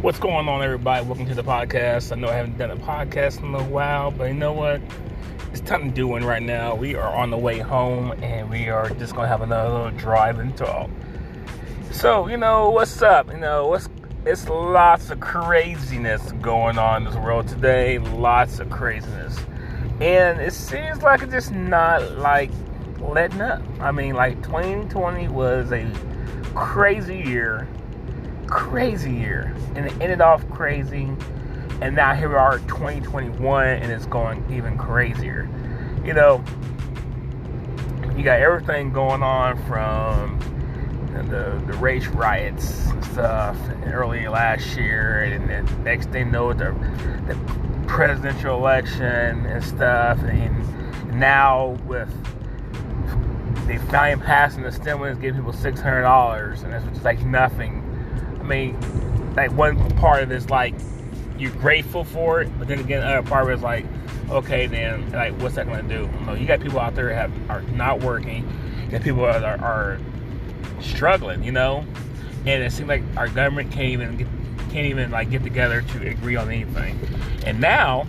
What's going on, everybody? Welcome to the podcast. I know I haven't done a podcast in a while, but you know what? It's time to do one right now. We are on the way home, and we are just going to have another little drive and talk. So, what's up? It's lots of craziness going on in this world today. Lots of craziness. And it seems like it's just not, letting up. 2020 was a crazy year, and it ended off crazy, and now here we are at 2021, and it's going even crazier. You got everything going on from the race riots and stuff early last year, and then next thing you know, the presidential election and stuff, and now with they finally passing the stimulus, giving people $600, and it's just nothing. One part of it is you're grateful for it, but then again, the other part of it is okay, then what's that going to do? You got people out there that are not working, you got people that are struggling, and it seems like our government can't even get together to agree on anything. And now,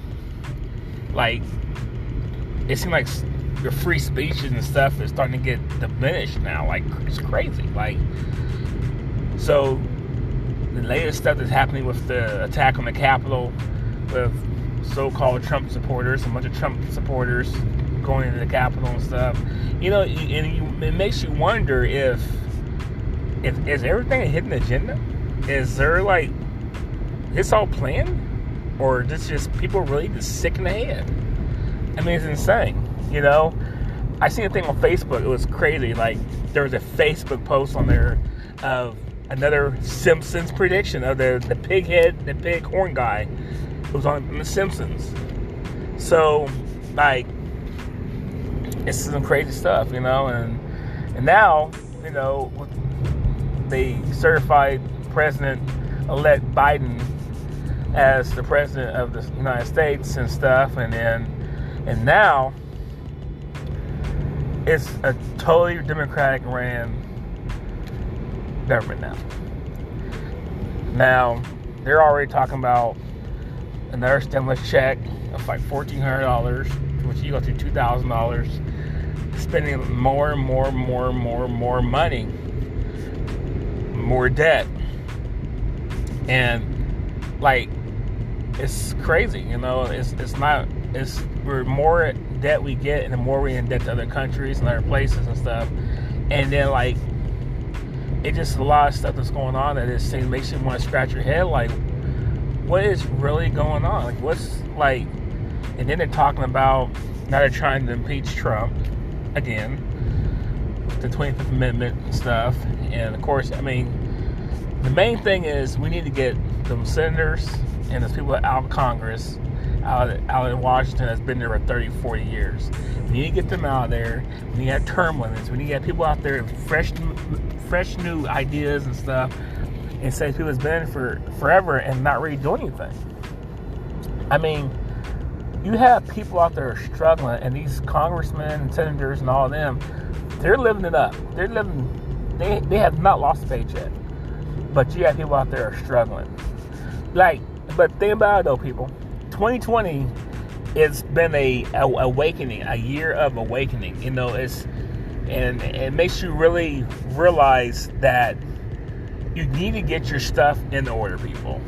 it seems like your free speeches and stuff is starting to get diminished now. It's crazy. So the latest stuff that's happening with the attack on the Capitol, with so-called Trump supporters, a bunch of Trump supporters going into the Capitol and stuff. It makes you wonder if is everything a hidden agenda? Is there it's all planned, or just people really just sick in the head? It's insane. I seen a thing on Facebook. It was crazy. There was a Facebook post on there of another Simpsons prediction of the pig horn guy who was on The Simpsons. So, it's some crazy stuff, and now, they certified President-elect Biden as the president of the United States and stuff, and now it's a totally Democratic ran government now. Now, they're already talking about another stimulus check of $1,400, which equals to $2,000, spending more and more money, more debt. And it's crazy, we're more debt we get, and the more we in debt to other countries and other places and stuff. And then it's just a lot of stuff that's going on that it makes you want to scratch your head. What is really going on? And then they're talking about now they're trying to impeach Trump again, the 25th Amendment and stuff. And of course, the main thing is we need to get them senators and those people out of Congress, out in Washington, that's been there for 30, 40 years. We need to get them out of there. We need to have term limits. We need to get people out there with fresh new ideas and stuff, instead of people that's been for forever and not really doing anything. You have people out there struggling, and these congressmen and senators and all of them, they're living it up. They have not lost a paycheck. But you have people out there are struggling. But think about it though, people. 2020 it's been a awakening, a year of awakening. And it makes you really realize that you need to get your stuff in order, people.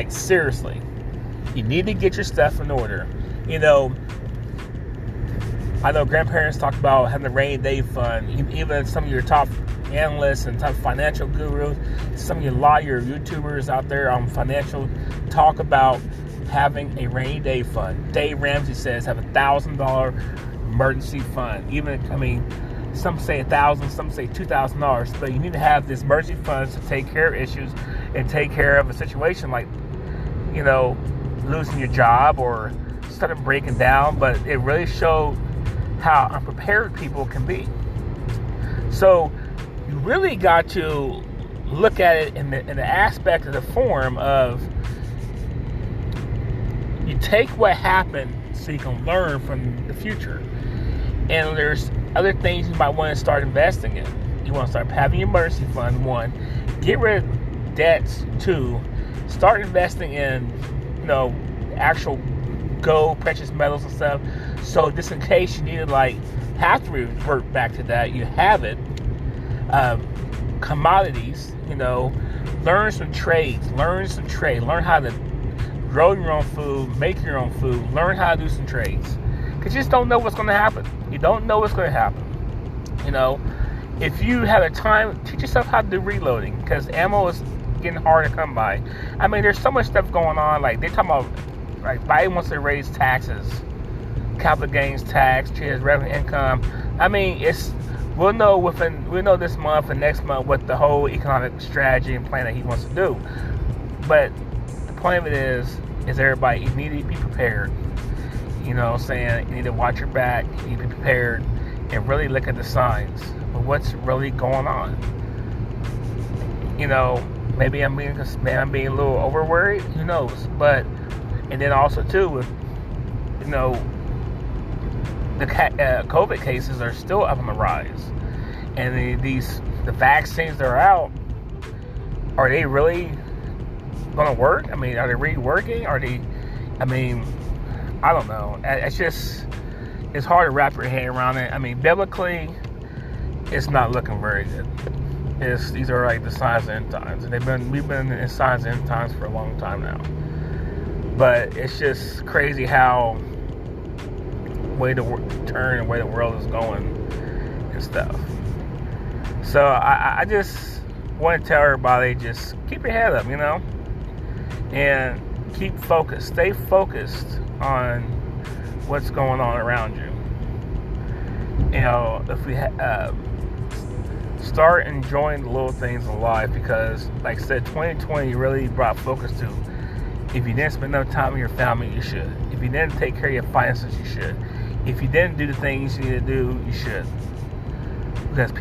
Seriously, you need to get your stuff in order. I know grandparents talk about having a rainy day fund. Even some of your top analysts and top financial gurus, some of a lot of your YouTubers out there on financial talk about having a rainy day fund. Dave Ramsey says have $1,000 emergency fund. Some say $1,000, some say $2,000, but you need to have this emergency fund to take care of issues and take care of a situation losing your job or starting breaking down. But it really showed how unprepared people can be. So you really got to look at it in the aspect of the form of you take what happened so you can learn from the future. And there's other things you might want to start investing in. You want to start having your emergency fund, one. Get rid of debts, two. Start investing in, actual gold, precious metals and stuff. So just in case you need to have to revert back to that, you have it. Commodities, learn some trades. Learn how to grow your own food, make your own food. Learn how to do some trades. Because you just don't know what's going to happen. You don't know what's going to happen. If you have a time, teach yourself how to do reloading. Because ammo is getting hard to come by. I mean, there's so much stuff going on. Like, they're talking about, Biden wants to raise taxes. Capital gains tax, change revenue income. I mean, we'll know this month and next month what the whole economic strategy and plan that he wants to do. But the point of it is everybody, you need to be prepared. You know what I'm saying? You need to watch your back, you need to be prepared, and really look at the signs of what's really going on. Maybe I'm being a little over worried, who knows? But, and then also too, with, the COVID cases are still up on the rise. And the vaccines that are out, are they really going to work? I mean, are they really working? I don't know. It's hard to wrap your head around it. I mean, biblically, it's not looking very good. These are the signs of end times. And we've been in signs of end times for a long time now. But it's just crazy how way the turn and way the world is going and stuff. So I just want to tell everybody, just keep your head up, and keep focused. Stay focused on what's going on around you. If we start enjoying the little things in life, because like I said, 2020 really brought focus to, if you didn't spend enough time with your family, you should. If you didn't take care of your finances, you should. If you didn't do the things you need to do, you should. Because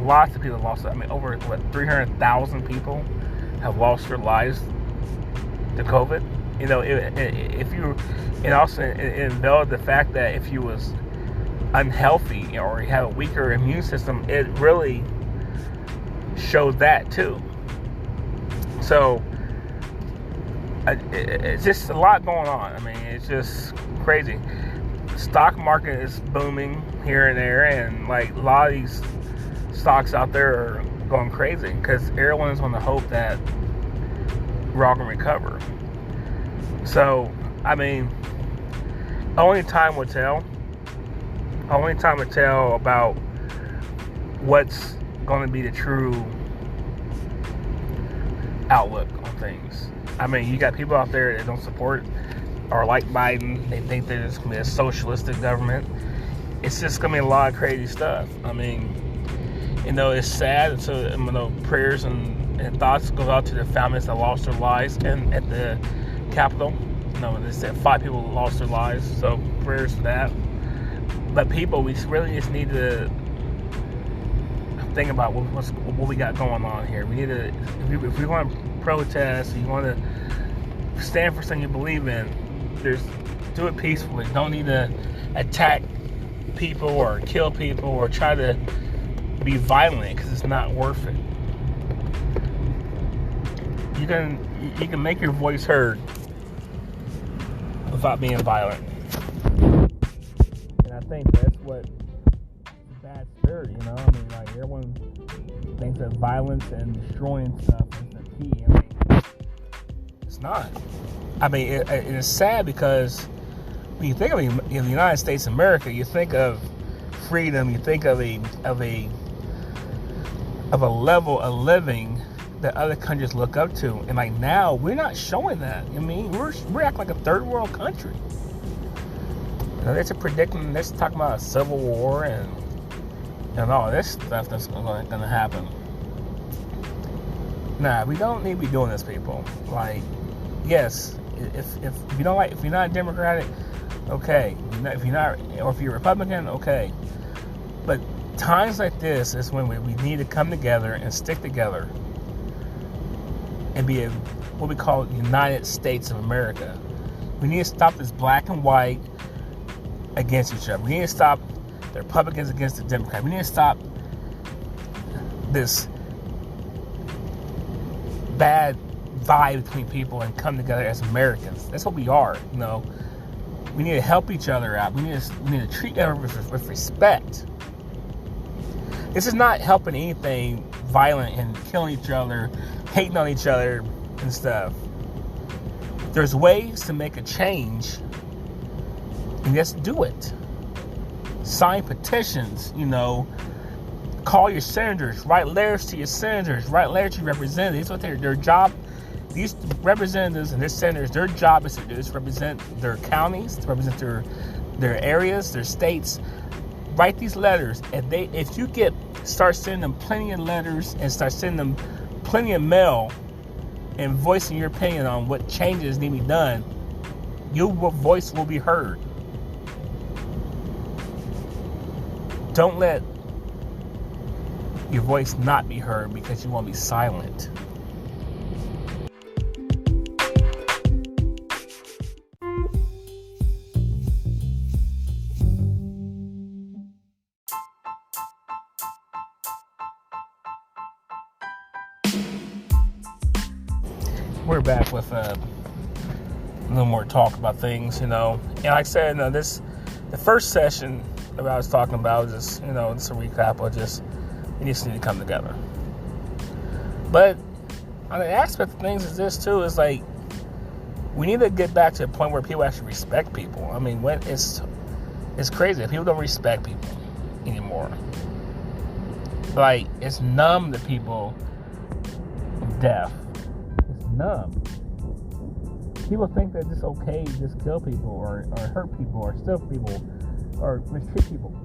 lots of people have lost, over 300,000 people have lost their lives to COVID. And also it involved the fact that if you was unhealthy or you have a weaker immune system, it really showed that too. So it's just a lot going on. I mean, it's just crazy. Stock market is booming here and there, and a lot of these stocks out there are going crazy because everyone's on the hope that we're all going to recover. So, only time will tell. Only time will tell about what's going to be the true outlook on things. You got people out there that don't support or like Biden. They think that it's going to be a socialistic government. It's just going to be a lot of crazy stuff. It's sad. So, prayers and thoughts go out to the families that lost their lives and at the Capitol. They said 5 people lost their lives. So, prayers for that. But people, we really just need to think about what we got going on here. We need to, if we want to protest, if you want to stand for something you believe in, do it peacefully. Don't need to attack people or kill people or try to be violent, because it's not worth it. You can make your voice heard without being violent. And I think that's what the bad spirit, everyone thinks that violence and destroying stuff is the key. It's not. It's sad because when you think of the United States of America, you think of freedom, you think of a level of living that other countries look up to, and now we're not showing that. We're acting like a third world country. They're predicting, they're talking about a civil war and all this stuff that's going to happen. Nah, we don't need to be doing this, people. Yes, if you don't if you're not Democratic, okay. If you're Republican, okay. But times like this is when we need to come together and stick together and be what we call the United States of America. We need to stop this black and white against each other. We need to stop the Republicans against the Democrats. We need to stop this bad vibe between people and come together as Americans. That's what we are, you know. We need to help each other out. We need to treat everyone with respect. This is not helping anything violent and killing each other, hating on each other and stuff. There's ways to make a change, and just do it. Sign petitions, you know. Call your senators. Write letters to your senators. Write letters to your representatives. What their job. These representatives and their senators, their job is to represent their counties, to represent their areas, their states. Write these letters. If you start sending them plenty of letters and start sending them plenty of mail and voicing your opinion on what changes need to be done, your voice will be heard. Don't let your voice not be heard because you want to be silent. We're back with a little more talk about things, you know. And like I said, the first session that I was talking about is, you know, just a recap of we just need to come together. But on the aspect of things is this too, is like, we need to get back to a point where people actually respect people. I mean, when it's crazy. People don't respect people anymore. Like, it's numb to people deaf. It's numb. People think that it's okay to just kill people or hurt people or steal people or mistreat people.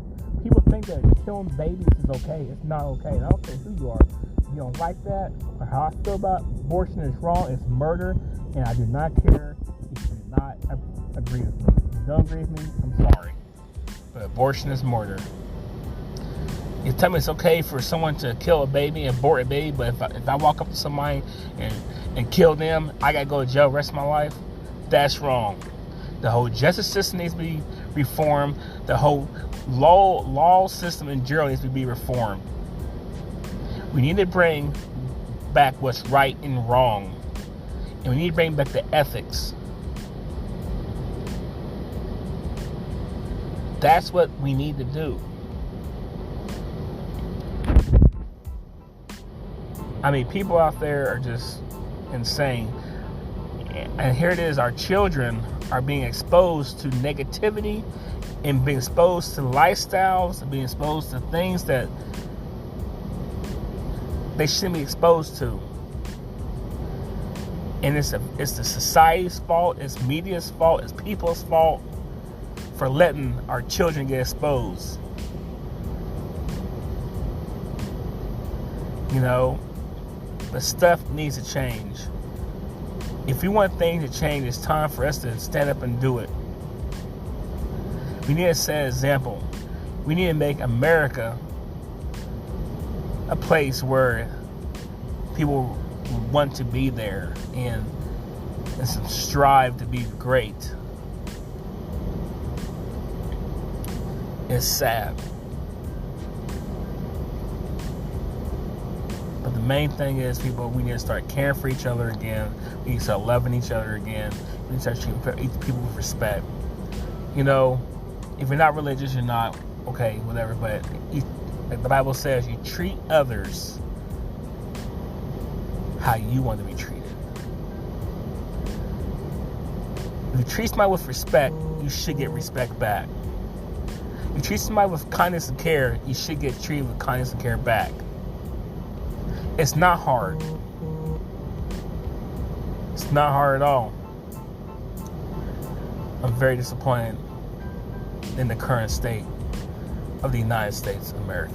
People think that killing babies is okay. It's not okay. And I don't care who you are. If you don't like that or how I feel about abortion is wrong, it's murder, and I do not care if you do not agree with me. If you don't agree with me, I'm sorry. But abortion is murder. You tell me it's okay for someone to kill a baby and abort a baby, but if I walk up to somebody and kill them, I gotta go to jail the rest of my life? That's wrong. The whole justice system needs to be reformed. The whole law system in general needs to be reformed. We need to bring back what's right and wrong. And we need to bring back the ethics. That's what we need to do. I mean, people out there are just insane. And here it is, our children are being exposed to negativity and being exposed to lifestyles and being exposed to things that they shouldn't be exposed to. And it's the society's fault, it's media's fault, it's people's fault for letting our children get exposed. You know, but stuff needs to change. If we want things to change, it's time for us to stand up and do it. We need to set an example. We need to make America a place where people want to be there and strive to be great. It's sad. But the main thing is, people, we need to start caring for each other again. We need to start loving each other again. We need to start treating people with respect. You know, if you're not religious, you're not, okay, whatever. But like the Bible says, you treat others how you want to be treated. If you treat somebody with respect, you should get respect back. If you treat somebody with kindness and care, you should get treated with kindness and care back. It's not hard. It's not hard at all. I'm very disappointed in the current state of the United States of America.